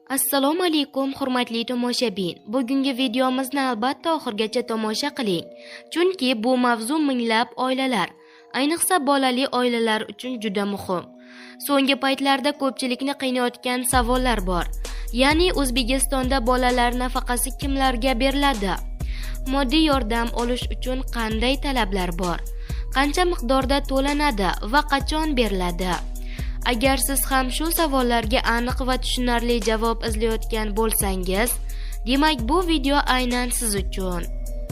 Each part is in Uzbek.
Assalomu alaykum hurmatli tomoshabin. Bugungi videomizni albatta oxirgacha tomosha qiling. Chunki bu mavzu minglab oilalar, ayniqsa bolali oilalar uchun juda muhim. So'nggi paytlarda ko'pchilikni qiynayotgan savollar bor. Ya'ni O'zbekistonda bolalar nafaqasi kimlarga beriladi? Moddiy yordam olish uchun qanday talablar bor? Qancha miqdorda to'lanadi va qachon beriladi? Agar siz ham shu savollarga aniq va tushunarli javob izlayotgan bo'lsangiz, demak bu video aynan siz uchun.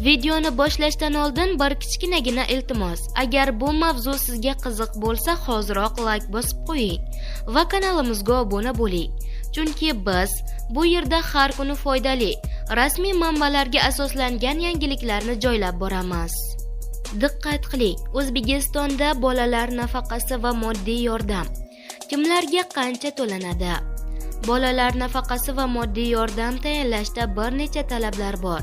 Videoni boshlashdan oldin bir kichkinagina iltimos. Agar bu mavzu sizga qiziq bo'lsa, hoziroq like bosib qo'ying va kanalimizga obuna bo'ling. Chunki biz bu yerda har kuni foydali, rasmiy manbalarga asoslangan yangiliklarni joylab boramiz. Diqqat qiling, O'zbekistonda bolalar nafaqasi va moddiy yordam kimlarga qancha to'lanadi? Bolalar nafaqasi va moddiy yordam tayinlashda bir necha talablar bor.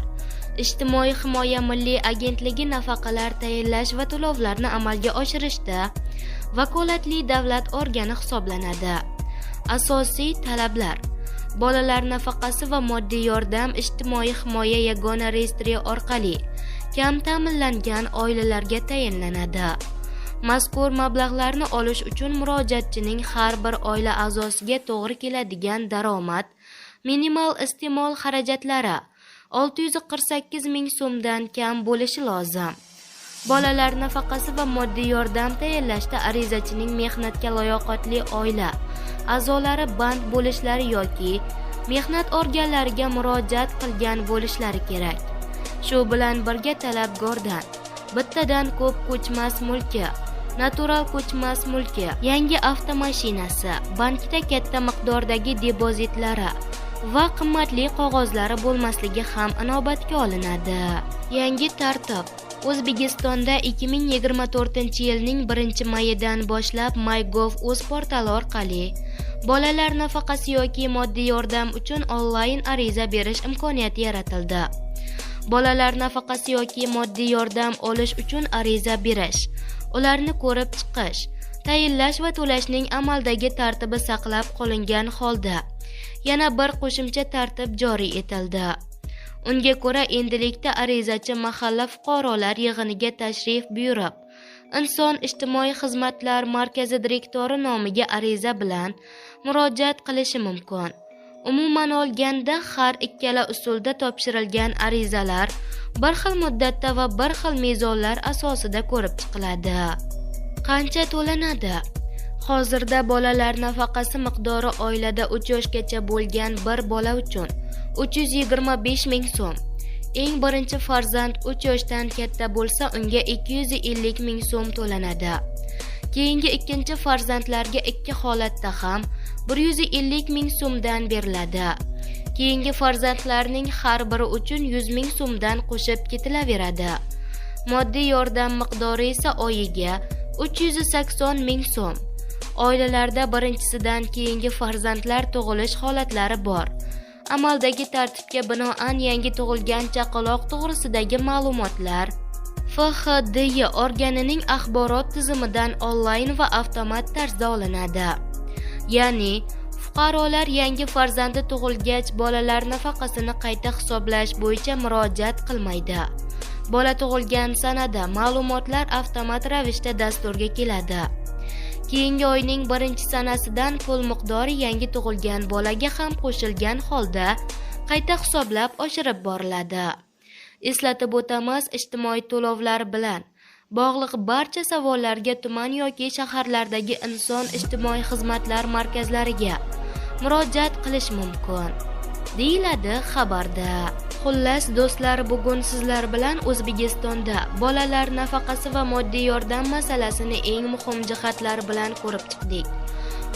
Ijtimoiy himoya milliy agentligi nafaqalar tayinlash va to'lovlarni amalga oshirishda vakolatli davlat organi hisoblanadi. Asosiy talablar: bolalar nafaqasi va moddiy yordam ijtimoiy himoya yagona reyestri orqali kam ta'minlangan oilalarga tayinlanadi. Mazkur mablag'larni olish uchun murojaatchining har bir oila a'zosiga to'g'ri keladigan daromad minimal iste'mol xarajatlari 648 ming so'mdan kam bo'lishi lozim. Bolalar nafaqasi va moddiy yordam tayinlashda arizachining mehnatga layoqatli oila a'zolari band bo'lishlari yoki mehnat organlariga murojaat qilgan bo'lishlari kerak. Shu bilan birga talabgordan bittadan ko'p ko'chmas mulki, natural ko'chmas mulki, yangi avtomashinasi, bankda katta miqdordagi depozitlari va qimmatli qog'ozlari bo'lmasligi ham inobatga olinadi. Yangi tartib: O'zbekistonda 2024-yilning 1-mayidan boshlab MyGov.uz portali orqali bolalar nafaqasi yoki moddiy yordam uchun onlayn ariza berish imkoniyati yaratildi. Bolalar nafaqasi yoki moddiy yordam olish uchun ariza berish, ularni ko'rib chiqish, tayinlash va to'lashning amaldagi tartibi saqlab qolingan holda yana bir qo'shimcha tartib joriy etildi. Unga ko'ra, endilikda arizachi mahalla fuqarolar yig'iniga tashrif buyurib, Inson ijtimoiy xizmatlar markazi direktori nomiga ariza bilan murojaat qilishi mumkin. Umuman olganda, har ikkala usulda topshirilgan arizalar bir xil muddatda va bir xil mezonlar asosida ko'rib chiqiladi. Qancha to'lanadi? Hozirda bolalar nafaqasi miqdori oilada 3 yoshgacha bo'lgan bir bola uchun 325 ming so'm. Eng birinchi farzand 3 yoshdan katta bo'lsa, unga 250 ming so'm to'lanadi. Keyingi ikkinchi farzandlarga ikki holatda ham 150 ming so'mdan beriladi. Keyingi farzandlarning har biri uchun 100 ming so'mdan qo'shib ketilaveradi. Moddiy yordam miqdori esa oyiga 380 ming so'm. Oilalarda birinchisidan keyingi farzandlar tug'ilish holatlari bor. Amaldagi tartibga binoan yangi tug'ilgan chaqaloq to'g'risidagi ma'lumotlar FHDY organining axborot tizimidan onlayn va avtomat tarzda olinadi. Ya'ni, fuqarolar yangi farzandi tug'ilgach bolalar nafaqasini qayta hisoblash bo'yicha murojaat qilmaydi. Bola tug'ilgan sanada ma'lumotlar avtomat ravishda dasturga keladi. Keyingi oyning 1-sanasidan pul miqdori yangi tug'ilgan bolaga ham qo'shilgan holda qayta hisoblab oshirib boriladi. Eslatib o'tamiz, ijtimoiy to'lovlar bilan bog'liq barcha savollarga tuman yoki shaharlardagi inson ijtimoiy xizmatlar markazlariga murojaat qilish mumkin, deyiladi xabarda. Xullas do'stlar, bugun sizlar bilan O'zbekistonda bolalar nafaqasi va moddiy yordam masalasini eng muhim jihatlari bilan ko'rib chiqdik.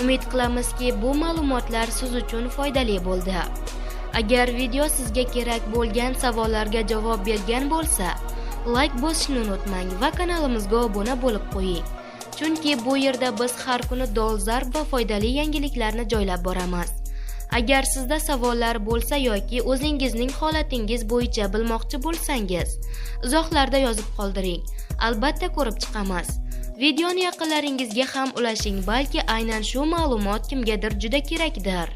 Umid qilamizki, bu ma'lumotlar siz uchun foydali bo'ldi. Agar video sizga kerak bo'lgan savollarga javob bergan bo'lsa, like bosishni unutmang va kanalimizga obuna bo'lib qo'ying. Chunki bu yerda biz har kuni dolzarb va foydali yangiliklarni joylab boramiz. Agar sizda savollar bo'lsa yoki o'zingizning holatingiz bo'yicha bilmoqchi bo'lsangiz, izohlarda yozib qoldiring. Albatta ko'rib chiqamiz. Videoni yaqinlaringizga ham ulashing, balki aynan shu ma'lumot kimgadir juda kerakdir.